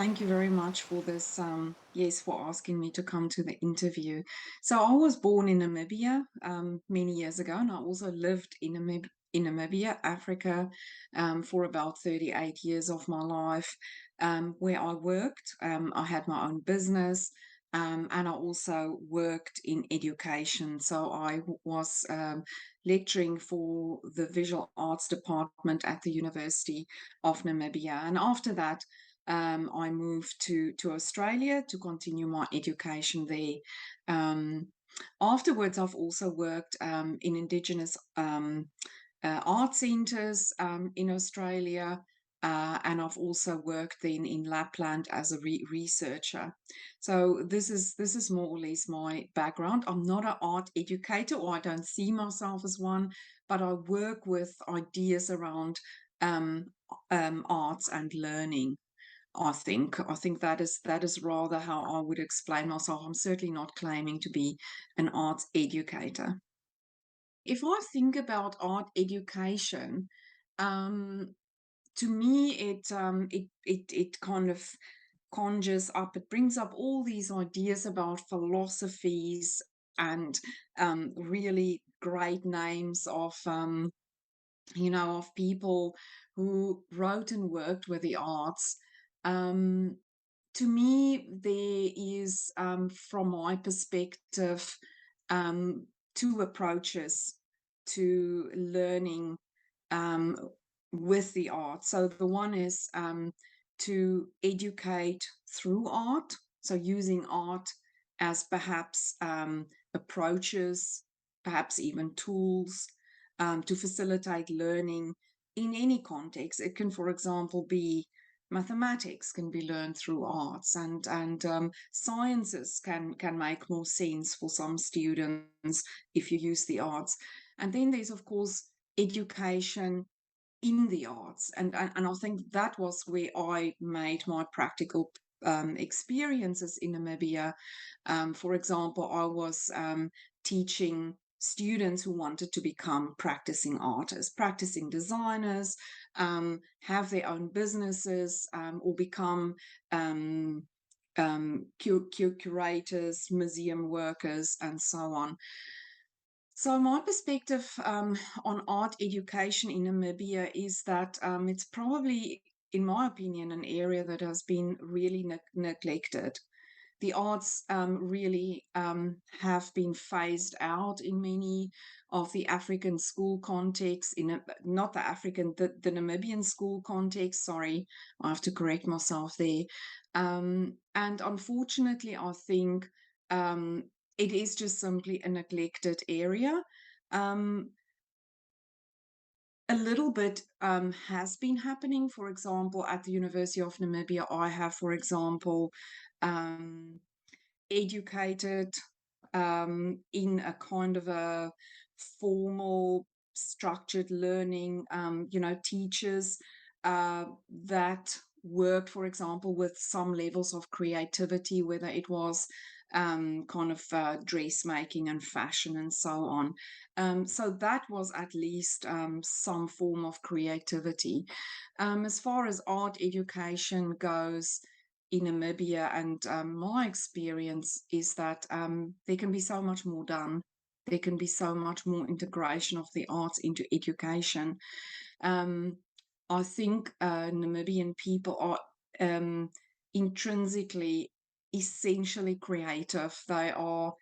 Thank you very much for this. Yes, for asking me to come to the interview. So I was born in Namibia many years ago, and I also lived in Namibia, Africa, for about 38 years of my life, where I worked. I had my own business, and I also worked in education. So I was lecturing for the visual arts department at the University of Namibia. And after that, I moved to Australia to continue my education there. Um, Afterwards, I've also worked in Indigenous art centres in Australia, and I've also worked then in Lapland as a researcher. So this is more or less my background. I'm not an art educator, or I don't see myself as one, but I work with ideas around um, arts and learning. I think that is rather how I would explain myself. I'm certainly not claiming to be an arts educator. If I think about art education, um, to me it kind of conjures up, it brings up all these ideas about philosophies and really great names of of people who wrote and worked with the arts. Um, to me, there is, from my perspective, two approaches to learning um, with the art. So the one is to educate through art, so using art as perhaps approaches, perhaps even tools to facilitate learning in any context. It can, for example, be mathematics can be learned through arts, and sciences can make more sense for some students if you use the arts. And then there's of course education in the arts, and I think that was where I made my practical experiences in Namibia. For example, I was teaching students who wanted to become practicing artists, practicing designers, have their own businesses, or become curators, museum workers, and so on. So my perspective on art education in Namibia is that it's probably, in my opinion, an area that has been really neglected. The arts really have been phased out in many of the African school contexts, not the African, the Namibian school context. Sorry, I have to correct myself there. And unfortunately, I think um, it is just simply a neglected area. Um, a little bit has been happening. For example, at the University of Namibia, I have, for example, um, educated in a kind of a formal, structured learning, teachers that worked, for example, with some levels of creativity, whether it was kind of dressmaking and fashion and so on. So that was at least some form of creativity. As far as art education goes, in Namibia, and my experience is that there can be so much more done. There can be so much more integration of the arts into education. Um, I think Namibian people are intrinsically, essentially creative. They are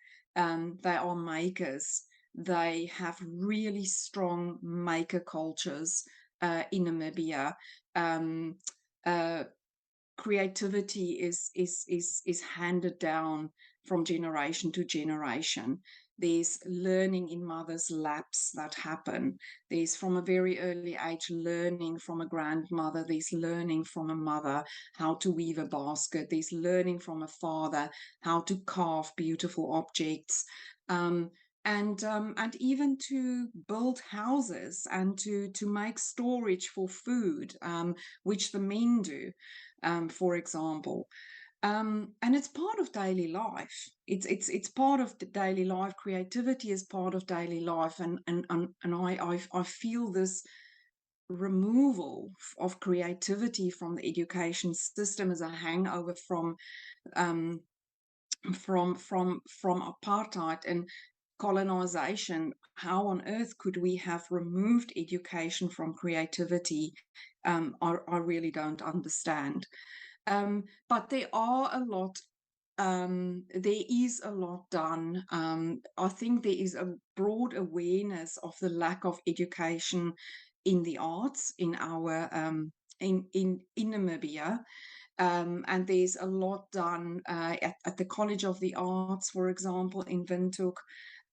makers. They have really strong maker cultures in Namibia. Um, uh, Creativity is handed down from generation to generation. There's learning in mothers' laps that happen. There's, from a very early age, learning from a grandmother. There's learning from a mother how to weave a basket. There's learning from a father how to carve beautiful objects. Um, and even to build houses and to make storage for food, which the men do, for example. And it's part of daily life. It's part of the daily life. Creativity is part of daily life, and I feel this removal of creativity from the education system is a hangover um, from apartheid and colonization. How on earth could we have removed education from creativity? I really don't understand. But there is a lot done. I think there is a broad awareness of the lack of education in the arts in our in Namibia. And there's a lot done at the College of the Arts, for example, in Windhoek.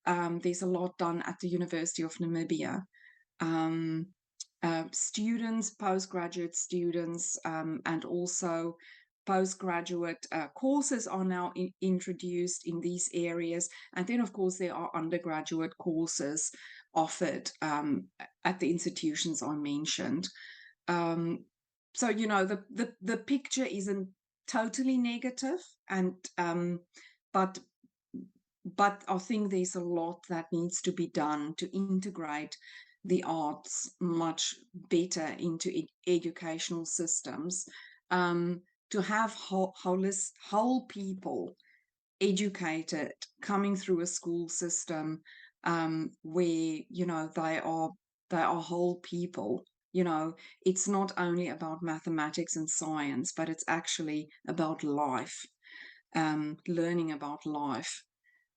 There's a lot done at the University of Namibia. Um, Students, postgraduate students, and also postgraduate courses are now introduced in these areas. And then, of course, there are undergraduate courses offered at the institutions I mentioned. Um, so, the picture isn't totally negative, and but I think there's a lot that needs to be done to integrate the arts much better into educational systems, to have whole people educated coming through a school system, where they are whole people. It's not only about mathematics and science, but it's actually about life, learning about life,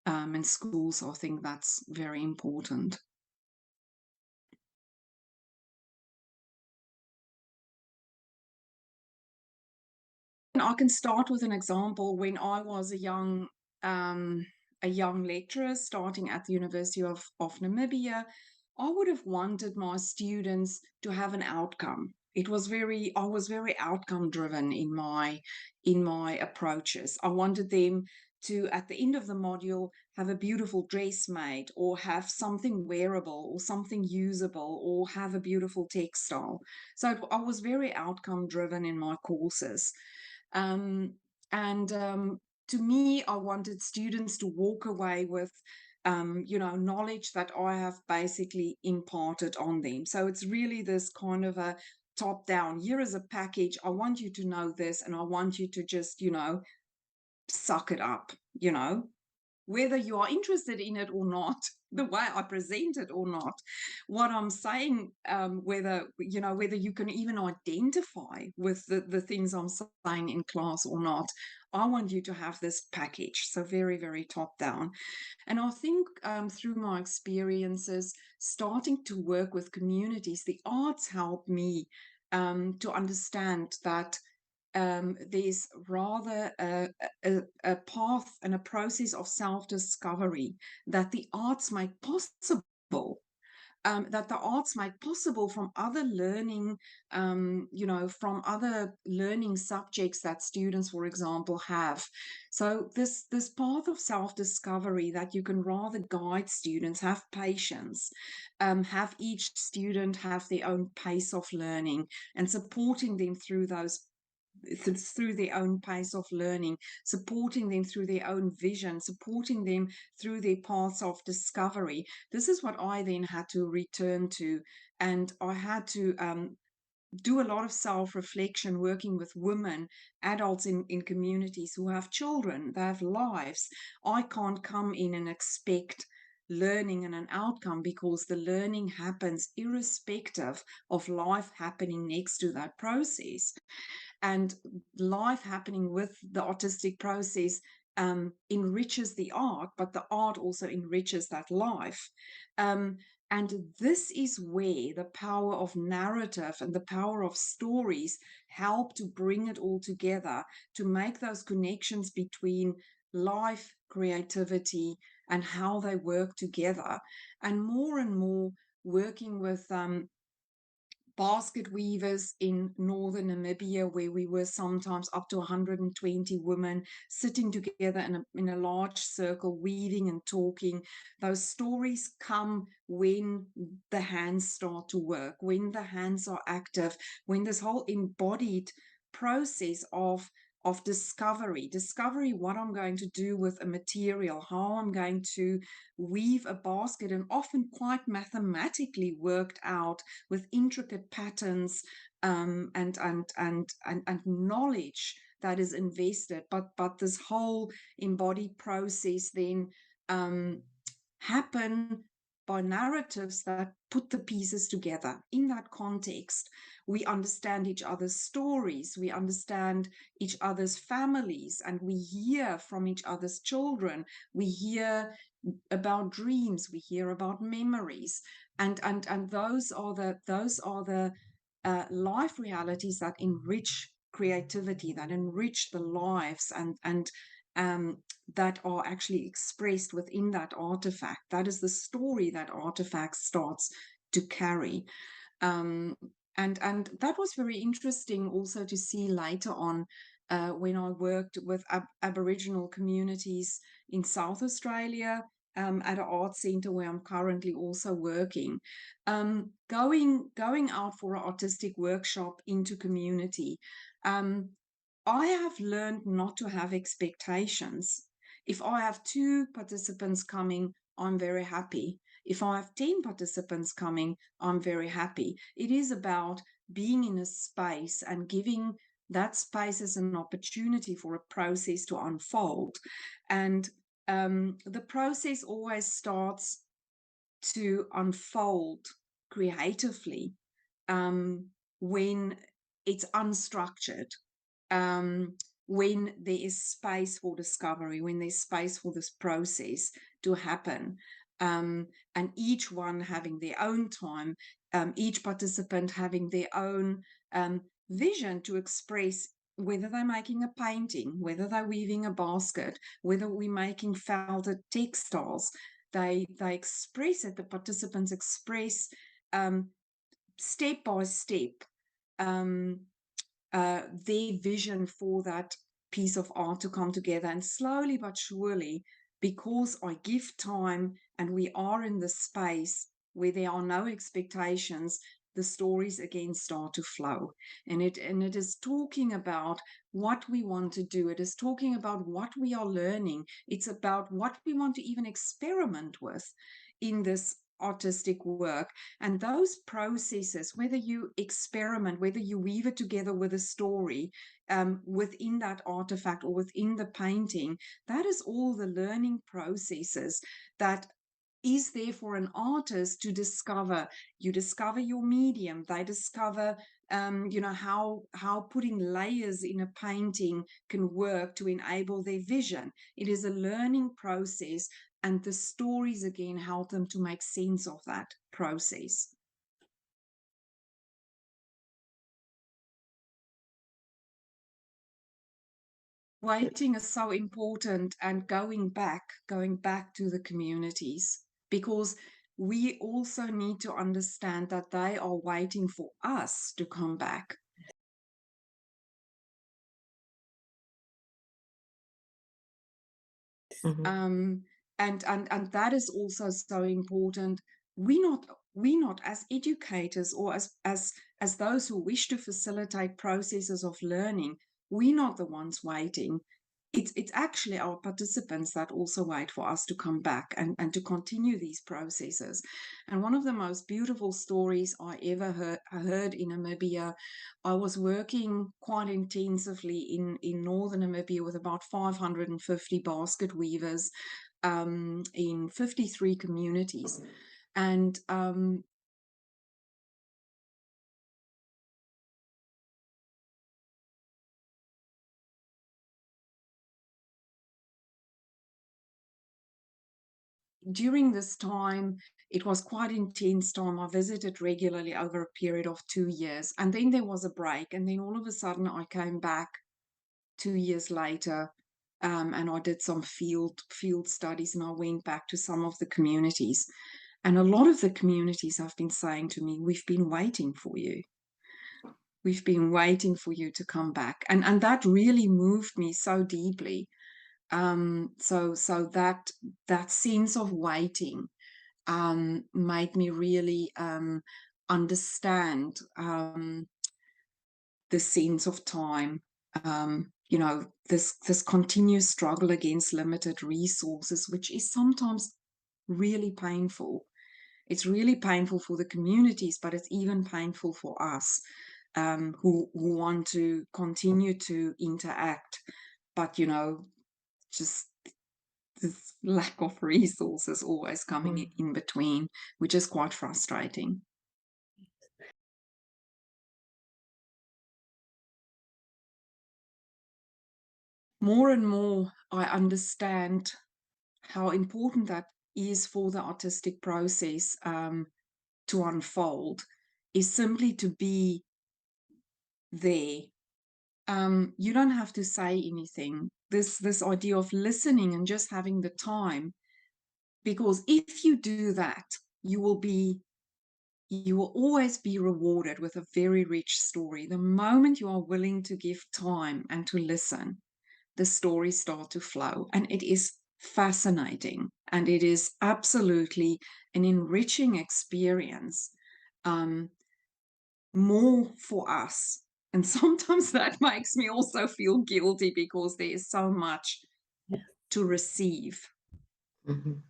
in schools. I think that's very important. And I can start with an example. When I was a young lecturer starting at the University of Namibia, I would have wanted my students to have an outcome. I was very outcome driven in my approaches. I wanted them to, at the end of the module, have a beautiful dress made, or have something wearable, or something usable, or have a beautiful textile. So I was very outcome driven in my courses. Um, and To me, I wanted students to walk away with, knowledge that I have basically imparted on them. So it's really this kind of a top down. Here is a package. I want you to know this, and I want you to just, suck it up, whether you are interested in it or not, the way I present it or not, what I'm saying, whether you can even identify with the things I'm saying in class or not. I want you to have this package. So very, very top down. And I think, through my experiences starting to work with communities, the arts helped me to understand that there's rather a path and a process of self-discovery that the arts make possible. That the arts make possible from other learning, from other learning subjects that students, for example, have. So this path of self-discovery, that you can rather guide students, have patience, have each student have their own pace of learning, and supporting them through their own pace of learning, supporting them through their own vision, supporting them through their paths of discovery. This is what I then had to return to. And I had to do a lot of self-reflection, working with women, adults in communities who have children, they have lives. I can't come in and expect learning and an outcome, because the learning happens irrespective of life happening next to that process. And life happening with the artistic process enriches the art, but the art also enriches that life. Um, and this is where the power of narrative and the power of stories help to bring it all together, to make those connections between life, creativity, and how they work together. And more working with basket weavers in northern Namibia, where we were sometimes up to 120 women sitting together in a large circle, weaving and talking. Those stories come when the hands start to work, when the hands are active, when this whole embodied process discovery, what I'm going to do with a material, how I'm going to weave a basket, and often quite mathematically worked out with intricate patterns, and knowledge that is invested. But this whole embodied process then happen by narratives that put the pieces together. In that context, we understand each other's stories, we understand each other's families, and we hear from each other's children. We hear about dreams, we hear about memories, and those are the life realities that enrich creativity, that enrich the lives, and that are actually expressed within that artifact. That is the story that artifact starts to carry. Um, and that was very interesting also to see later on, when I worked with Aboriginal communities in South Australia, at an art centre where I'm currently also working. Going out for an artistic workshop into community, I have learned not to have expectations. If I have 2 participants coming, I'm very happy. If I have 10 participants coming, I'm very happy. It is about being in a space and giving that space as an opportunity for a process to unfold. And the process always starts to unfold creatively, when it's unstructured, um, when there is space for discovery, when there's space for this process to happen, and each one having their own time, each participant having their own vision to express, whether they're making a painting, whether they're weaving a basket, whether we're making felted textiles. They express it, the participants express, step by step, um, their vision for that piece of art to come together. And slowly but surely, because I give time and we are in the space where there are no expectations, the stories again start to flow. And it is talking about what we want to do. It is talking about what we are learning. It's about what we want to even experiment with in this artistic work. And those processes, whether you experiment, whether you weave it together with a story, within that artifact or within the painting, that is all the learning processes that is there for an artist to discover. You discover your medium, they discover, how putting layers in a painting can work to enable their vision. It is a learning process, and the stories again help them to make sense of that process. Waiting is so important, and going back to the communities, because we also need to understand that they are waiting for us to come back. Mhm. And that is also so important. We not as educators, or as those who wish to facilitate processes of learning, we're not the ones waiting. It's actually our participants that also wait for us to come back and to continue these processes. And one of the most beautiful stories I ever heard in Namibia, I was working quite intensively in northern Namibia with about 550 basket weavers, in 53 communities. And during this time, it was quite intense time. I visited regularly over a period of 2 years, and then there was a break, and then all of a sudden I came back 2 years later, and I did some field studies, and I went back to some of the communities, and a lot of the communities have been saying to me, "We've been waiting for you. We've been waiting for you to come back," and that really moved me so deeply. So that sense of waiting, made me really understand, the sense of time, this continuous struggle against limited resources, which is sometimes really painful. It's really painful for the communities, but it's even painful for us, who want to continue to interact, but just this lack of resources always coming Mm. in between, which is quite frustrating. More and more, I understand how important that is for the artistic process, to unfold, is simply to be there. You don't have to say anything. This idea of listening and just having the time, because if you do that, you will be you will always be rewarded with a very rich story. The moment you are willing to give time and to listen, the stories start to flow. And it is fascinating. And it is absolutely an enriching experience, um, more for us. And sometimes that makes me also feel guilty because there is so much Yes. to receive. Mhm.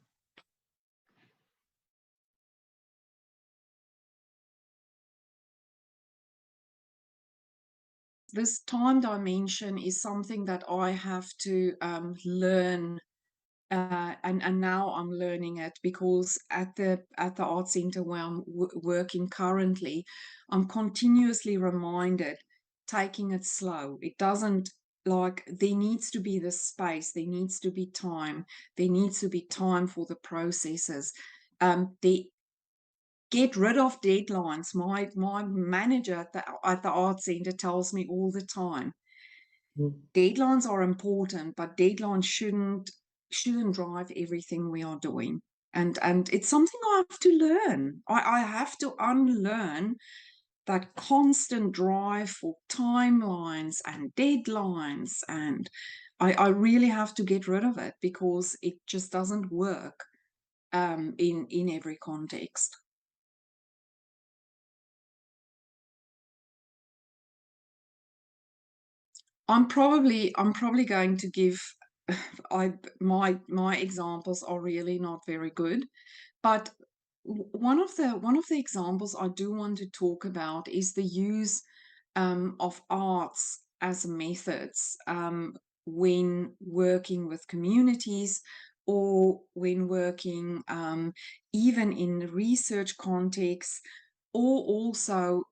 This time dimension is something that I have to learn, and now I'm learning it because at the art center where I'm working currently, I'm continuously reminded, taking it slow. It doesn't, like, there needs to be the space, there needs to be time, there needs to be time for the processes. They get rid of deadlines. My manager at the art center tells me all the time, Mm. deadlines are important, but deadlines shouldn't drive everything we are doing. And it's something I have to learn. I have to unlearn that constant drive for timelines and deadlines, and I really have to get rid of it because it just doesn't work, in every context. I'm probably going to give I my examples are really not very good, but one of the examples I do want to talk about is the use, of arts as methods, when working with communities, or when working, even in research contexts, or also,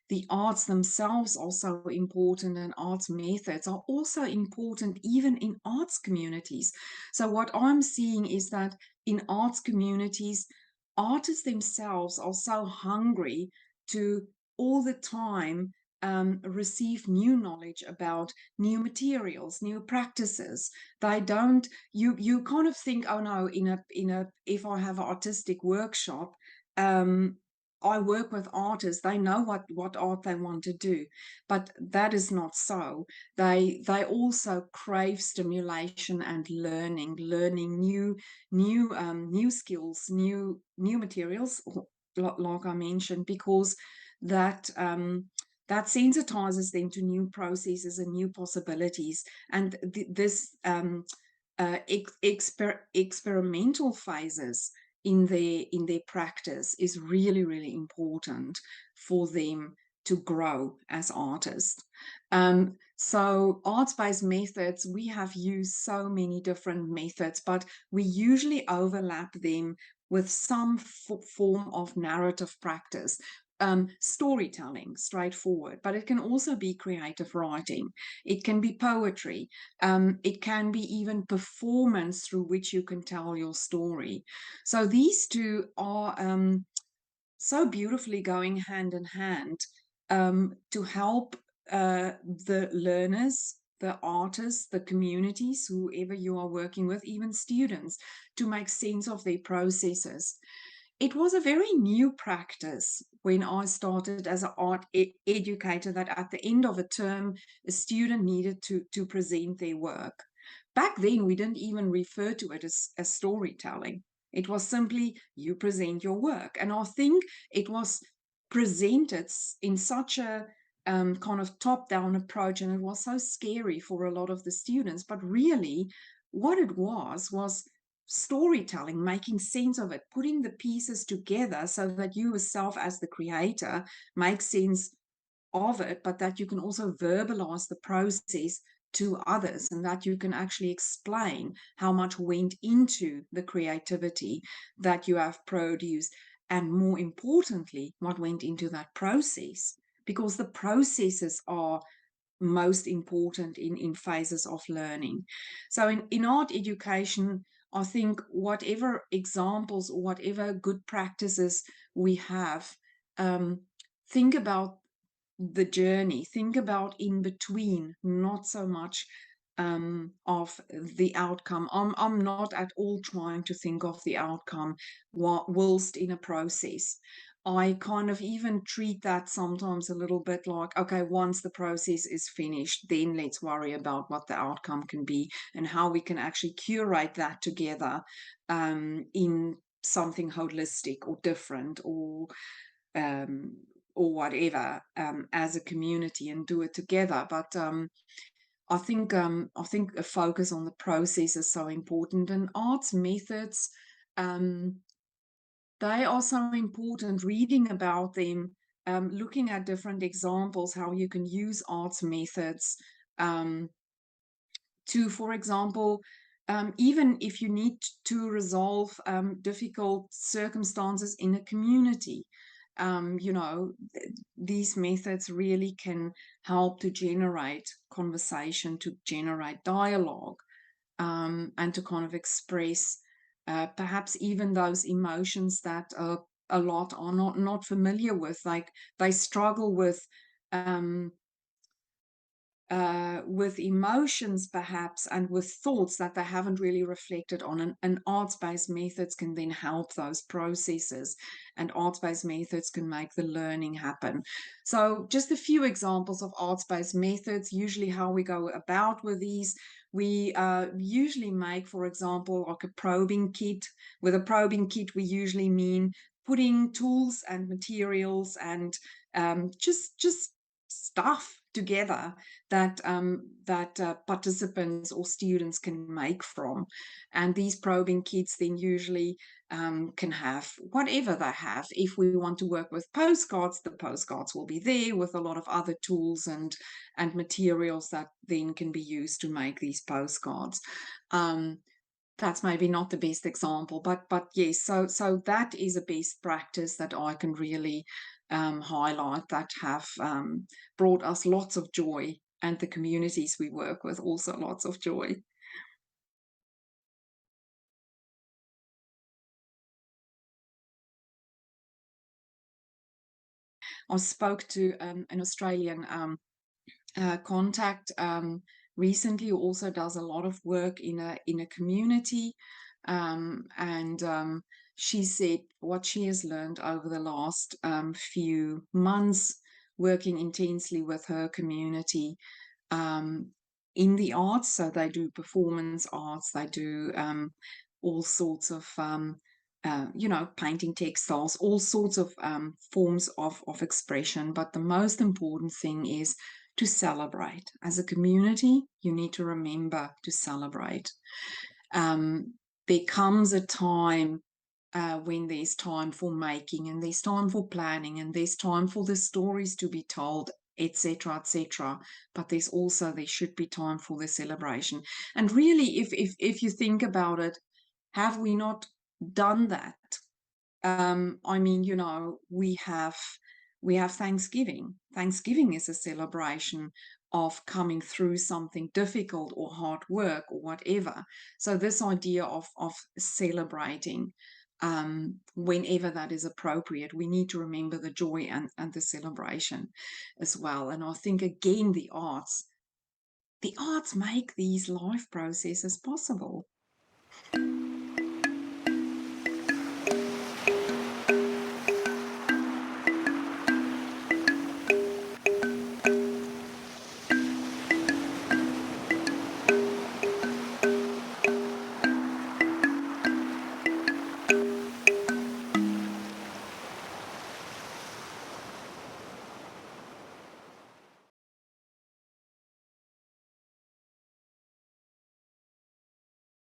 the arts themselves are so important, and arts methods are also important even in arts communities. So what I'm seeing is that in arts communities, artists themselves are so hungry to all the time, receive new knowledge about new materials, new practices. They don't. You kind of think, oh no, in a if I have an artistic workshop, um, I work with artists. They know what art they want to do, but that is not so. They also crave stimulation and learning new skills, new materials, like I mentioned, because that that sensitizes them to new processes and new possibilities. And this, experimental phases in their practice is really important for them to grow as artists. So arts-based methods, we have used so many different methods, but we usually overlap them with some form of narrative practice. Storytelling, straightforward, but it can also be creative writing. It can be poetry. It can be even performance through which you can tell your story. So these two are, so beautifully going hand in hand, to help, the learners, the artists, the communities, whoever you are working with, even students, to make sense of their processes. It was a very new practice when I started as an art educator, that at the end of a term, a student needed to present their work. Back then, we didn't even refer to it as storytelling. It was simply, you present your work. And I think it was presented in such a kind of top-down approach, and it was so scary for a lot of the students. But really, what it was storytelling, making sense of it, putting the pieces together so that you yourself, as the creator, make sense of it, but that you can also verbalize the process to others, and that you can actually explain how much went into the creativity that you have produced, and more importantly, what went into that process, because the processes are most important in phases of learning. So in art education, I think whatever examples or whatever good practices we have, um, think about the journey, think about in between, not so much of the outcome. I'm not at all trying to think of the outcome whilst in a process. I kind of even treat that sometimes a little bit like, okay, once the process is finished, then let's worry about what the outcome can be and how we can actually curate that together in something holistic or different, um, or whatever, as a community, and do it together. But I think a focus on the process is so important, and arts methods, um, they are so important. Reading about them, looking at different examples, how you can use arts methods um, to, for example, even if you need to resolve difficult circumstances in a community, you know, these methods really can help to generate conversation, to generate dialogue, and to kind of express perhaps even those emotions that a lot are not familiar with. Like they struggle um, with emotions perhaps, and with thoughts that they haven't really reflected on, and arts-based methods can then help those processes, and arts-based methods can make the learning happen. So just a few examples of arts-based methods. Usually how we go about with these, we usually make, for example, like a probing kit. With a probing kit, we usually mean putting tools and materials and just stuff together that participants or students can make from. And these probing kits then usually can have whatever they have. If we want to work with postcards, the postcards will be there with a lot of other tools and materials that then can be used to make these postcards. Um, that's maybe not the best example, but yes, so that is a best practice that I can really highlight, that have brought us lots of joy, and the communities we work with also lots of joy. I spoke to an Australian contact recently, who also does a lot of work in a community, and she said what she has learned over the last few months working intensely with her community um, in the arts. So they do performance arts, they do all sorts of you know, painting, textiles, all sorts of forms of expression. But the most important thing is to celebrate. As a community, you need to remember to celebrate. Um, there comes a time when there's time for making, and there's time for planning, and there's time for the stories to be told, etc., etc. But there should be time for the celebration. And really, if you think about it, have we not done that? I mean, you know, we have Thanksgiving. Thanksgiving is a celebration of coming through something difficult or hard work or whatever. So this idea of celebrating whenever that is appropriate, we need to remember the joy and the celebration as well. And I think again, the arts make these life processes possible.